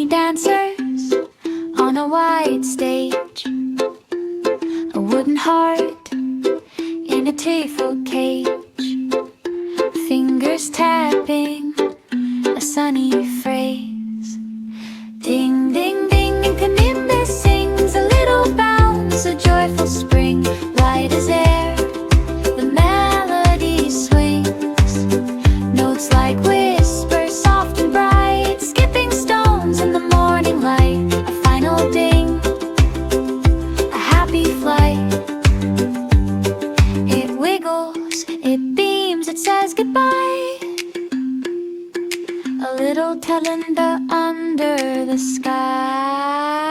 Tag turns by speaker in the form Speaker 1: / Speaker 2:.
Speaker 1: dancers on a wide stage, a wooden heart in a tearful cage, fingers tapping a sunny phrase. Ding, ding, ding, and Canimbus sings a little bounce, a joyful spring, light as air, the melody swings, notes like whispers, soft and bright, skipping stones in the morning light, a final ding, a happy flight. It wiggles, it beams, it says goodbye, a little Telenda under the sky.